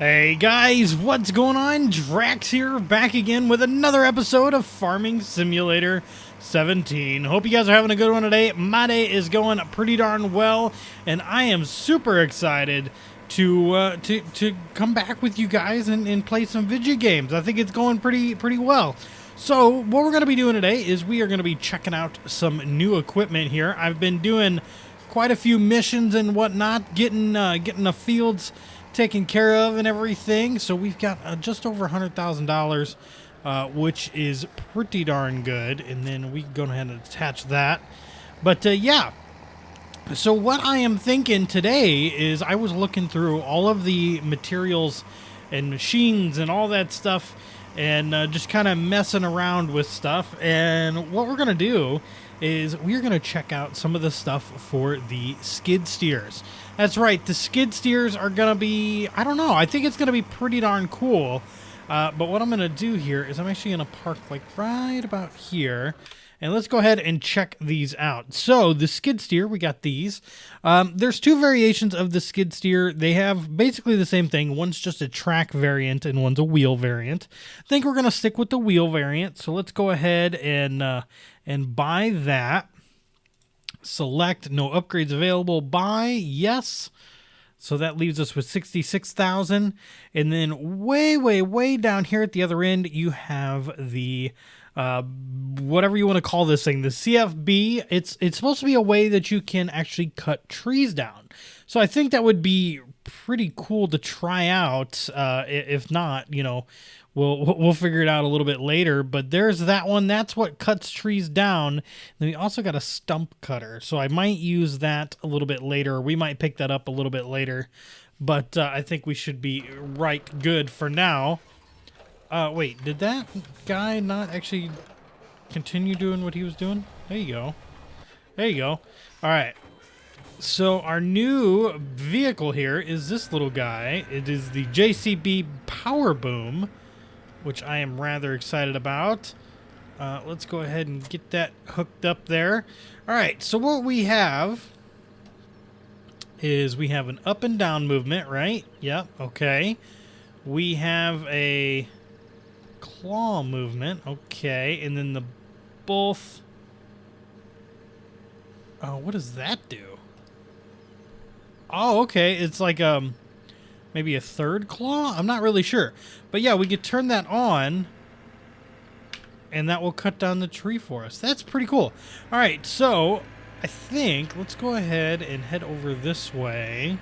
Hey guys, what's going on? Drax here, back again with another episode of Farming Simulator 17. Hope you guys are having a good one today. My day is going pretty darn well, and I am super excited to come back with you guys and play some video games. I think it's going pretty well. So what we're going to be doing today is we are going to be checking out some new equipment here. I've been doing quite a few missions and whatnot, getting the fields taken care of and everything. So we've got just over $100,000, which is pretty darn good. And then we can go ahead and attach that. But yeah, so what I am thinking today is I was looking through all of the materials and machines and all that stuff and just kind of messing around with stuff. And what we're going to do is we're going to check out some of the stuff for the skid steers. That's right, the skid steers are going to be, I don't know, I think it's going to be pretty darn cool. But what I'm going to do here is I'm actually going to park like right about here. And let's go ahead and check these out. So the skid steer, we got these. There's two variations of the skid steer. They have basically the same thing. One's just a track variant and one's a wheel variant. I think we're going to stick with the wheel variant. So let's go ahead and buy that. Select no upgrades available. Buy yes. So that leaves us with 66,000. And then way down here at the other end, you have the whatever you want to call this thing, the CFB. It's supposed to be a way that you can actually cut trees down. So I think that would be pretty cool to try out. If not, you know, we'll figure it out a little bit later. But there's that one. That's what cuts trees down. Then we also got a stump cutter. So I might use that a little bit later. We might pick that up a little bit later. But I think we should be right good for now. Wait, did that guy not actually continue doing what he was doing? There you go. There you go. All right. So our new vehicle here is this little guy. It is the JCB Power Boom, which I am rather excited about. Let's go ahead and get that hooked up there. All right. So what we have is we have an up and down movement, right? Yep. Okay. We have a claw movement, okay, and then the both. Oh, what does that do? Oh, okay, it's like maybe a third claw. I'm not really sure, but yeah, we could turn that on, and that will cut down the tree for us. That's pretty cool. All right, so I think let's go ahead and head over this way.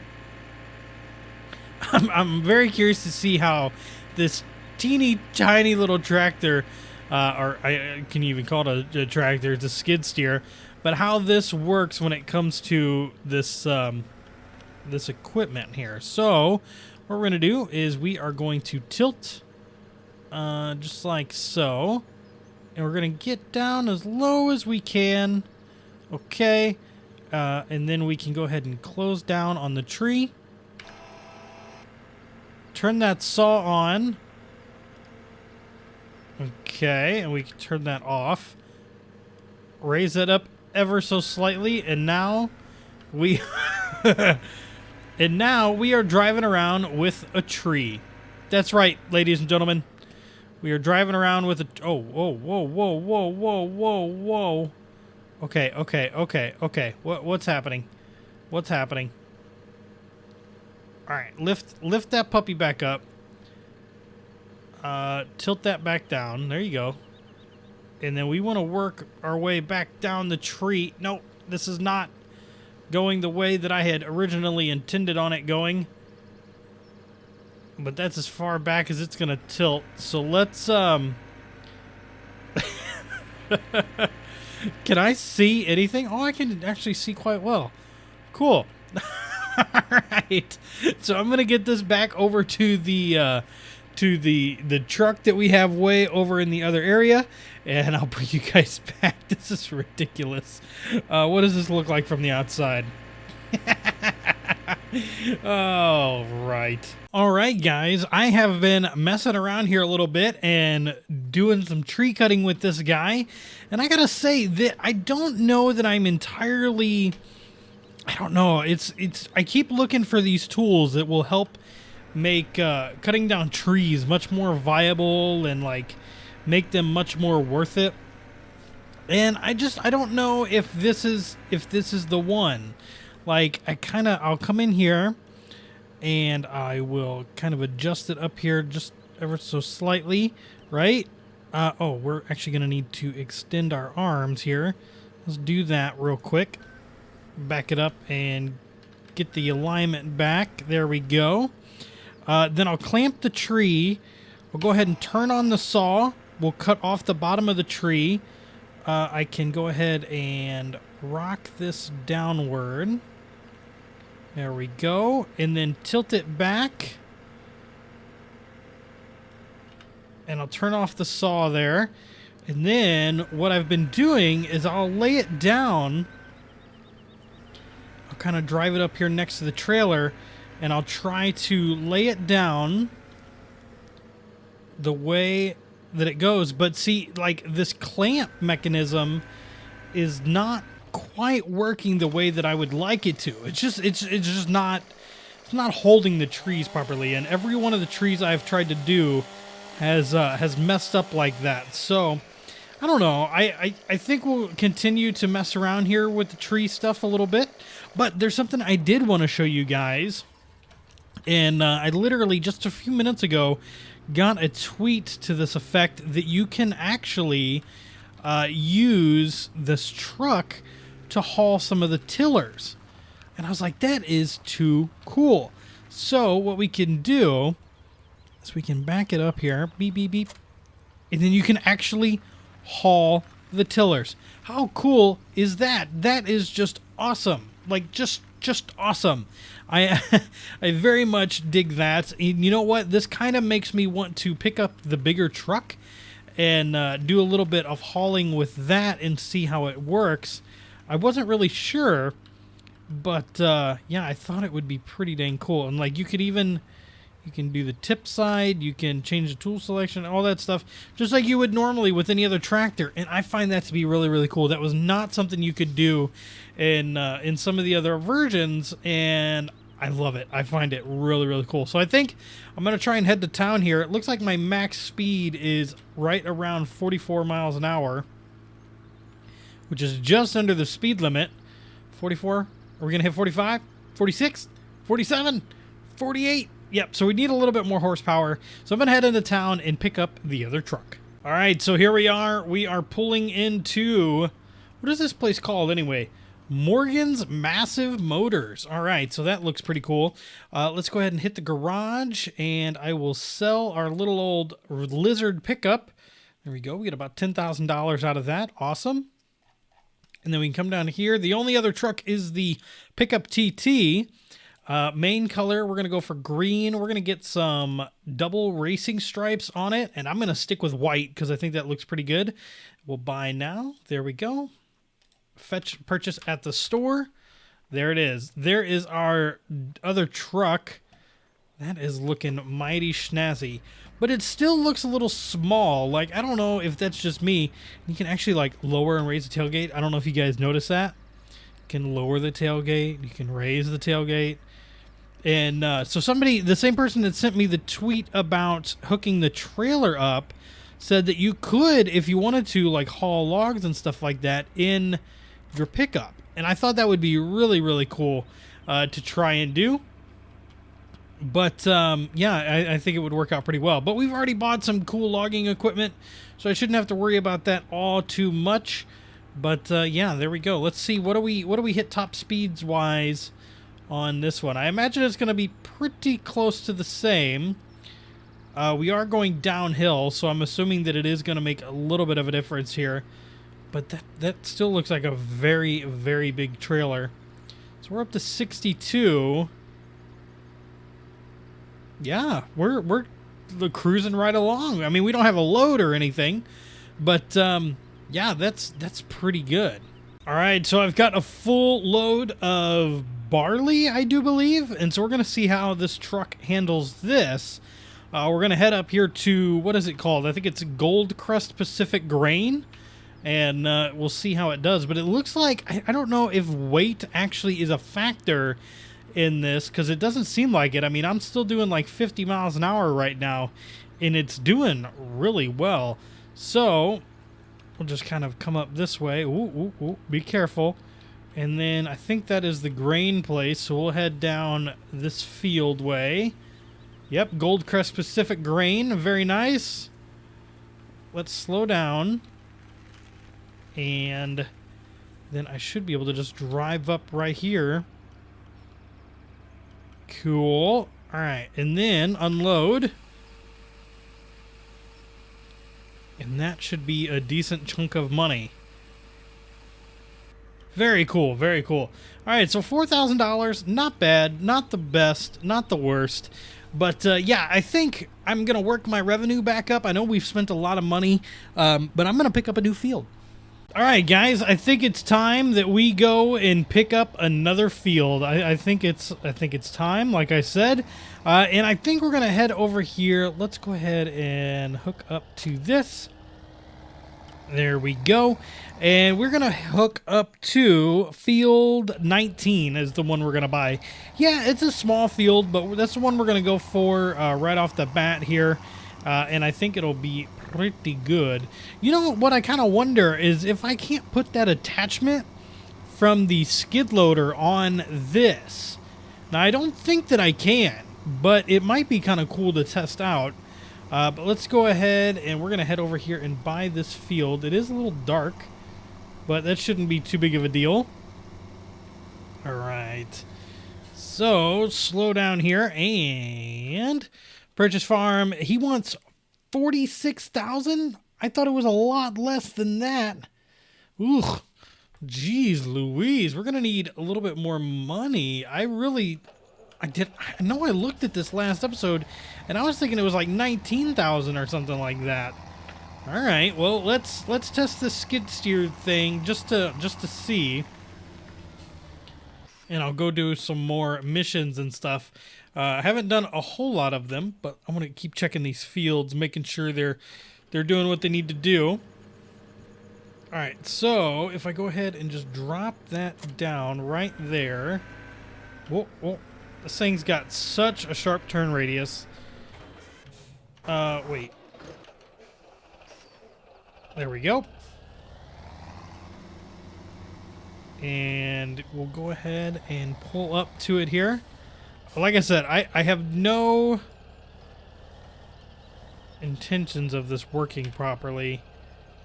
I'm very curious to see how this teeny tiny little tractor, or I can even call it a tractor, it's a skid steer, but how this works when it comes to this this equipment here. So what we're going to do is we are going to tilt just like so, and we're going to get down as low as we can. Okay, and then we can go ahead and close down on the tree, turn that saw on. Okay, and we can turn that off. Raise that up ever so slightly, and now we are driving around with a tree. That's right, ladies and gentlemen. We are driving around with a whoa. Okay. What's happening? What's happening? All right, lift that puppy back up. Tilt that back down. There you go. And then we want to work our way back down the tree. No, this is not going the way that I had originally intended on it going. But that's as far back as it's going to tilt. So let's, can I see anything? Oh, I can actually see quite well. Cool. All right. So I'm going to get this back over to the truck that we have way over in the other area, and I'll bring you guys back. This is ridiculous. What does this look like from the outside? Oh, right. All right, guys, I have been messing around here a little bit and doing some tree cutting with this guy, and I gotta say that I don't know that I'm entirely, I don't know, I keep looking for these tools that will help make cutting down trees much more viable and like make them much more worth it. And I don't know if this is the one. Like I'll come in here and I will kind of adjust it up here just ever so slightly, right? Oh, we're actually going to need to extend our arms here. Let's do that real quick. Back it up and get the alignment back. There we go. Then I'll clamp the tree. We'll go ahead and turn on the saw. We'll cut off the bottom of the tree. I can go ahead and rock this downward. There we go. And then tilt it back. And I'll turn off the saw there. And then what I've been doing is I'll lay it down. I'll kind of drive it up here next to the trailer. And I'll try to lay it down the way that it goes. But see, like this clamp mechanism is not quite working the way that I would like it to. It's just not holding the trees properly. And every one of the trees I've tried to do has messed up like that. So I don't know. I think we'll continue to mess around here with the tree stuff a little bit. But there's something I did want to show you guys. And I literally just a few minutes ago got a tweet to this effect that you can actually use this truck to haul some of the tillers. And I was like, that is too cool. So what we can do is we can back it up here, beep, beep, beep, and then you can actually haul the tillers. How cool is that? That is just awesome. Like, just awesome. I I very much dig that. And you know what? This kind of makes me want to pick up the bigger truck and do a little bit of hauling with that and see how it works. I wasn't really sure, but yeah, I thought it would be pretty dang cool. And like, you can do the tip side, you can change the tool selection, all that stuff, just like you would normally with any other tractor. And I find that to be really, really cool. That was not something you could do in some of the other versions, and I love it. I find it really, really cool. So I think I'm going to try and head to town here. It looks like my max speed is right around 44 miles an hour, which is just under the speed limit. 44? Are we going to hit 45? 46? 47? 48? Yep, so we need a little bit more horsepower. So I'm going to head into town and pick up the other truck. All right, so here we are. We are pulling into... What is this place called anyway? Morgan's Massive Motors. All right, so that looks pretty cool. Let's go ahead and hit the garage, and I will sell our little old Lizard pickup. There we go. We get about $10,000 out of that. Awesome. And then we can come down here. The only other truck is the pickup TT. Main color, we're going to go for green. We're going to get some double racing stripes on it, and I'm going to stick with white because I think that looks pretty good. We'll buy now. There we go. Purchase at the store. There it is. There is our other truck. That is looking mighty snazzy, but it still looks a little small. Like, I don't know if that's just me. You can actually like lower and raise the tailgate. I don't know if you guys notice that. You can lower the tailgate. You can raise the tailgate. And so the same person that sent me the tweet about hooking the trailer up said that you could, if you wanted to, like haul logs and stuff like that in your pickup. And I thought that would be really, really cool to try and do. But yeah, I think it would work out pretty well. But we've already bought some cool logging equipment, so I shouldn't have to worry about that all too much. But yeah, there we go. Let's see, what do we hit top speeds wise on this one? I imagine it's going to be pretty close to the same. We are going downhill, so I'm assuming that it is going to make a little bit of a difference here. But that still looks like a very, very big trailer. So we're up to 62. Yeah, we're cruising right along. I mean, we don't have a load or anything, but yeah, that's pretty good. All right, so I've got a full load of barley, I do believe, and so we're going to see how this truck handles this. We're going to head up here to, what is it called? I think it's Gold Crust Pacific Grain, and we'll see how it does. But it looks like, I don't know if weight actually is a factor in this, because it doesn't seem like it. I mean, I'm still doing like 50 miles an hour right now, and it's doing really well. So we'll just kind of come up this way. Ooh, ooh, ooh, be careful. And then I think that is the grain place, so we'll head down this field way. Yep, Goldcrest Pacific grain, very nice. Let's slow down. And then I should be able to just drive up right here. Cool. All right, and then unload. And that should be a decent chunk of money. Very cool, very cool. All right, so $4,000, not bad, not the best, not the worst. But yeah, I think I'm going to work my revenue back up. I know we've spent a lot of money, but I'm going to pick up a new field. All right, guys, I think it's time that we go and pick up another field. I think it's time, like I said. And I think we're going to head over here. Let's go ahead and hook up to this. There we go. And we're going to hook up to field 19 is the one we're going to buy. Yeah, it's a small field, but that's the one we're going to go for right off the bat here. And I think it'll be pretty good. You know what I kind of wonder is if I can't put that attachment from the skid loader on this. Now, I don't think that I can, but it might be kind of cool to test out. But let's go ahead and we're going to head over here and buy this field. It is a little dark, but that shouldn't be too big of a deal. All right. So slow down here and purchase farm. He wants 46,000. I thought it was a lot less than that. Ooh, geez Louise. We're going to need a little bit more money. I know I looked at this last episode, and I was thinking it was like 19,000 or something like that. All right, well let's test this skid steer thing just to see, and I'll go do some more missions and stuff. I haven't done a whole lot of them, but I'm gonna keep checking these fields, making sure they're doing what they need to do. All right, so if I go ahead and just drop that down right there. Whoa, whoa. This thing's got such a sharp turn radius. Wait. There we go. And we'll go ahead and pull up to it here. Like I said, I have no intentions of this working properly.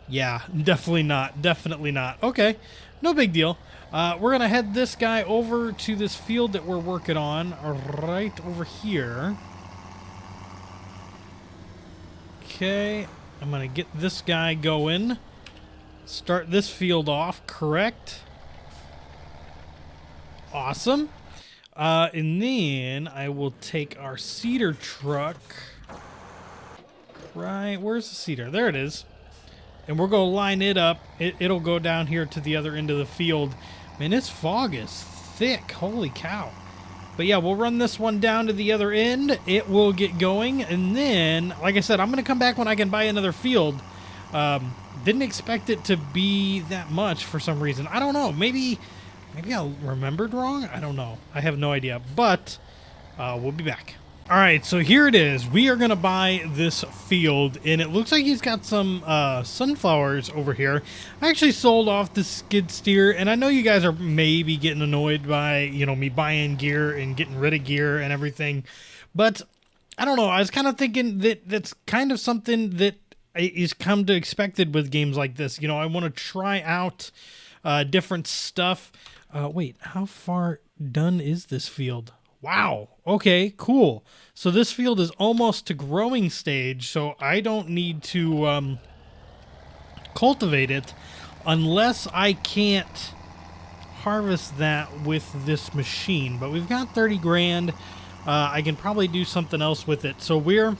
Yeah, definitely not. Definitely not. Okay, no big deal. We're going to head this guy over to this field that we're working on right over here. Okay, I'm going to get this guy going. Start this field off, correct? Awesome. And then I will take our seeder truck. Right, where's the seeder? There it is. And we're going to line it up. It'll go down here to the other end of the field. Man, this fog is thick. Holy cow. But yeah, we'll run this one down to the other end. It will get going. And then, like I said, I'm going to come back when I can buy another field. Didn't expect it to be that much for some reason. I don't know. Maybe I remembered wrong. I don't know. I have no idea. But we'll be back. All right, so here it is. We are going to buy this field, and it looks like he's got some sunflowers over here. I actually sold off the skid steer, and I know you guys are maybe getting annoyed by, me buying gear and getting rid of gear and everything, but I don't know. I was kind of thinking that that's kind of something that is come to expected with games like this. I want to try out different stuff. Wait, how far done is this field? Wow. Okay, cool. So this field is almost to growing stage, so I don't need to cultivate it unless I can't harvest that with this machine. But we've got 30 grand. I can probably do something else with it. So we're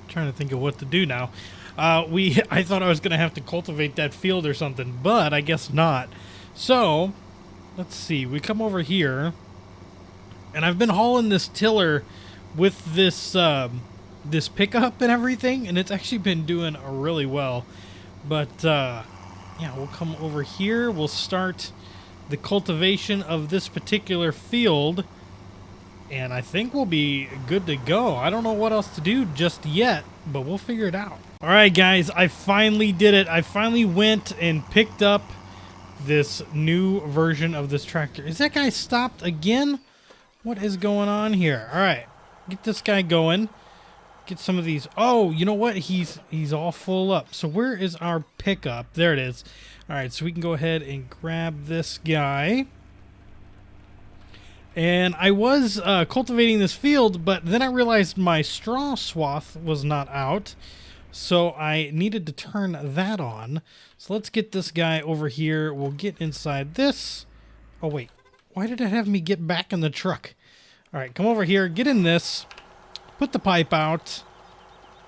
trying to think of what to do now. I thought I was going to have to cultivate that field or something, but I guess not. So let's see. We come over here, and I've been hauling this tiller with this this pickup and everything, and it's actually been doing really well. But yeah, we'll come over here. We'll start the cultivation of this particular field, and I think we'll be good to go. I don't know what else to do just yet, but we'll figure it out. All right, guys, I finally did it. I finally went and picked up this new version of this tractor. Is that guy stopped again? What is going on here? All right, get this guy going. Get some of these. Oh, you know what? He's all full up. So where is our pickup? There it is. All right, so we can go ahead and grab this guy. And I was cultivating this field, but then I realized my straw swath was not out. So I needed to turn that on. So let's get this guy over here. We'll get inside this. Oh, wait. Why did it have me get back in the truck? All right, come over here. Get in this. Put the pipe out.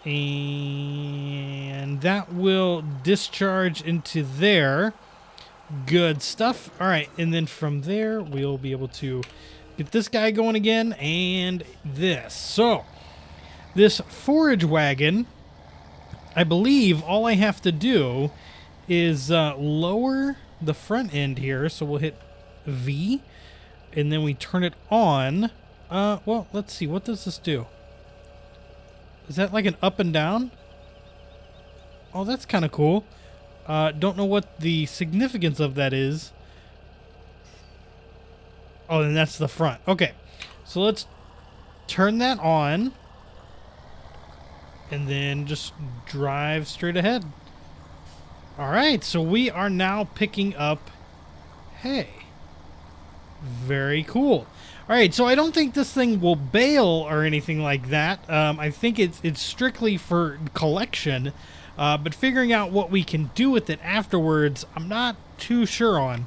And that will discharge into there. Good stuff. All right, and then from there, we'll be able to get this guy going again and this. So this forage wagon, I believe all I have to do is lower the front end here. So we'll hit V, and then we turn it on. Well, let's see. What does this do? Is that like an up and down? Oh, that's kind of cool. Don't know what the significance of that is. Oh, and that's the front. Okay. So let's turn that on. And then just drive straight ahead. All right, so we are now picking up hay. Very cool. All right, so I don't think this thing will bale or anything like that. I think it's strictly for collection, but figuring out what we can do with it afterwards, I'm not too sure on.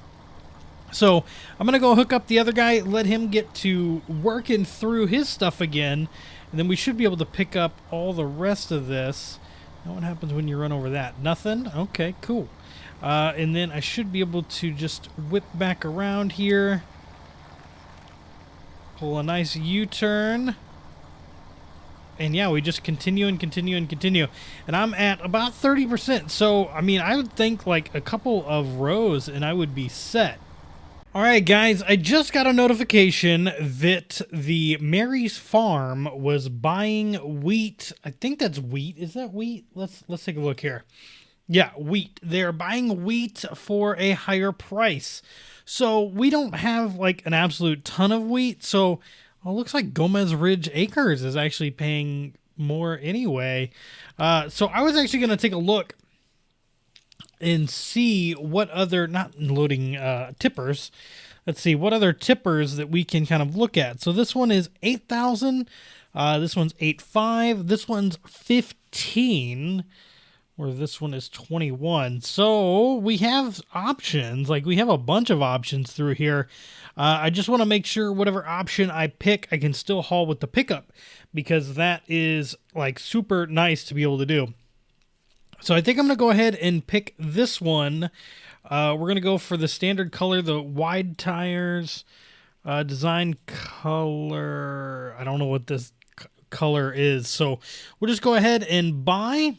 So I'm going to go hook up the other guy, let him get to working through his stuff again, and then we should be able to pick up all the rest of this. Now what happens when you run over that? Nothing? Okay, cool. And then I should be able to just whip back around here. Pull a nice U-turn. And yeah, we just continue and continue and continue. And I'm at about 30%. So, I mean, I would think like a couple of rows and I would be set. All right, guys, I just got a notification that the Mary's Farm was buying wheat. I think that's wheat. Is that wheat? Let's take a look here. Yeah, wheat. They're buying wheat for a higher price. So we don't have like an absolute ton of wheat. So it looks like Gomez Ridge Acres is actually paying more anyway. So I was actually going to take a look and see what other, not loading tippers. Let's see what other tippers that we can kind of look at. So this one is 8,000. This one's 8.5. This one's 15. Or this one is 21. So we have options. Like we have a bunch of options through here. I just want to make sure whatever option I pick, I can still haul with the pickup, because that is like super nice to be able to do. So I think I'm going to go ahead and pick this one. We're going to go for the standard color, the wide tires, design color. I don't know what this color is. So we'll just go ahead and buy.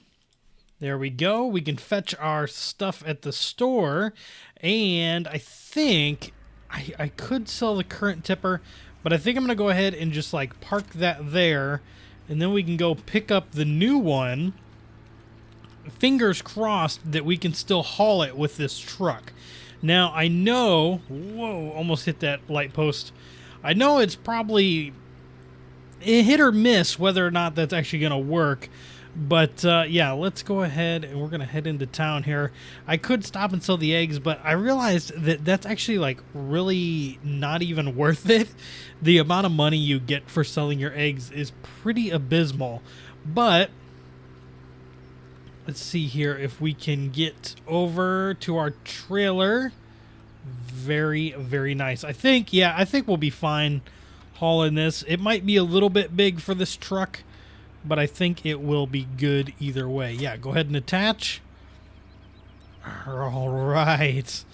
There we go. We can fetch our stuff at the store. And I think I could sell the current tipper, but I think I'm going to go ahead and just like park that there. And then we can go pick up the new one. Fingers crossed that we can still haul it with this truck. Now, I know... Whoa, almost hit that light post. I know it's probably a hit or miss whether or not that's actually going to work. But, yeah, let's go ahead and we're going to head into town here. I could stop and sell the eggs, but I realized that that's actually, like, really not even worth it. The amount of money you get for selling your eggs is pretty abysmal. But let's see here if we can get over to our trailer. Very, very nice. I think we'll be fine hauling this. It might be a little bit big for this truck, but I think it will be good either way. Yeah, go ahead and attach. All right.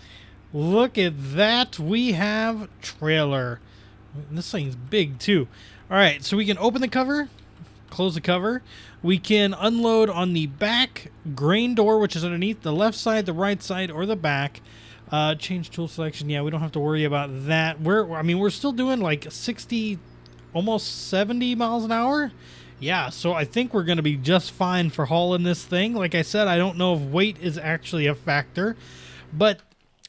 Look at that. We have trailer. This thing's big too. All right, so we can open the cover, close the cover. We can unload on the back grain door, which is underneath the left side, the right side, or the back. Change tool selection. Yeah, we don't have to worry about that. We're still doing like 60, almost 70 miles an hour. Yeah, so I think we're going to be just fine for hauling this thing. Like I said, I don't know if weight is actually a factor, but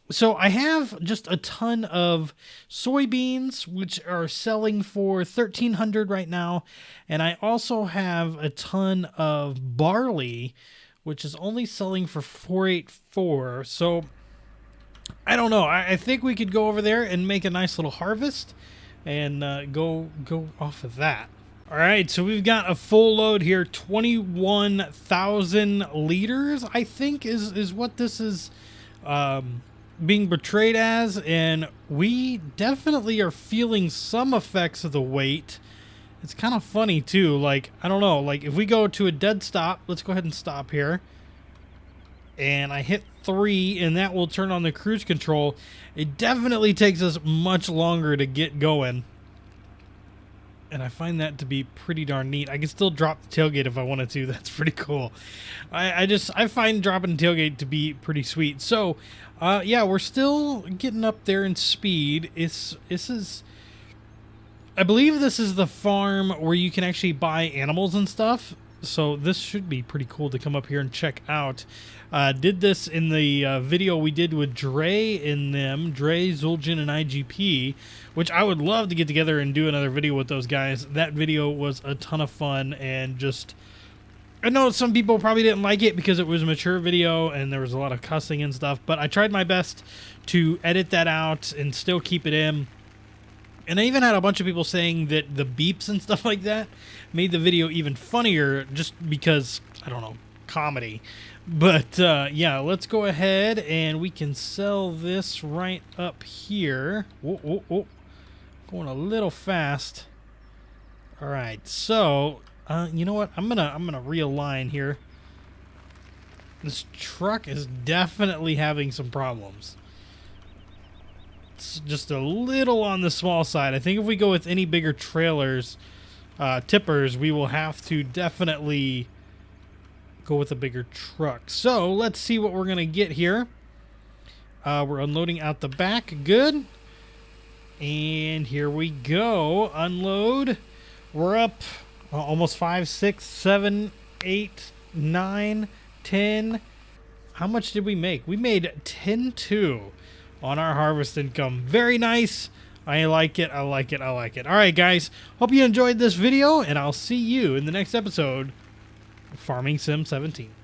so I have just a ton of soybeans, which are selling for 1,300 right now, and I also have a ton of barley, which is only selling for 484. So I don't know. I think we could go over there and make a nice little harvest, and go off of that. All right, so we've got a full load here, 21,000 liters, I think is what this is being portrayed as, and we definitely are feeling some effects of the weight. It's kind of funny too, like, I don't know, like if we go to a dead stop, let's go ahead and stop here, and I hit 3, and that will turn on the cruise control. It definitely takes us much longer to get going. And I find that to be pretty darn neat. I can still drop the tailgate if I wanted to. That's pretty cool. I find dropping the tailgate to be pretty sweet. So, yeah, we're still getting up there in speed. This is, I believe this is the farm where you can actually buy animals and stuff. So this should be pretty cool to come up here and check out. Did this in the video we did with Dre Zulgin, and IGP, which I would love to get together and do another video with those guys. That video was a ton of fun, and just, I know some people probably didn't like it because it was a mature video and there was a lot of cussing and stuff, but I tried my best to edit that out and still keep it in. And I even had a bunch of people saying that the beeps and stuff like that made the video even funnier, just because, I don't know, comedy. But yeah, let's go ahead and we can sell this right up here. Whoa. Going a little fast. All right, so you know what? I'm gonna realign here. This truck is definitely having some problems. It's just a little on the small side. I think if we go with any bigger trailers, tippers, we will have to definitely go with a bigger truck. So let's see what we're gonna get here. We're unloading out the back. Good. And here we go. Unload. We're up almost 5, 6, 7, 8, 9, 10. How much did we make? We made 10.2 on our harvest income. Very nice. I like it. All right, guys. Hope you enjoyed this video, and I'll see you in the next episode of Farming Sim 17.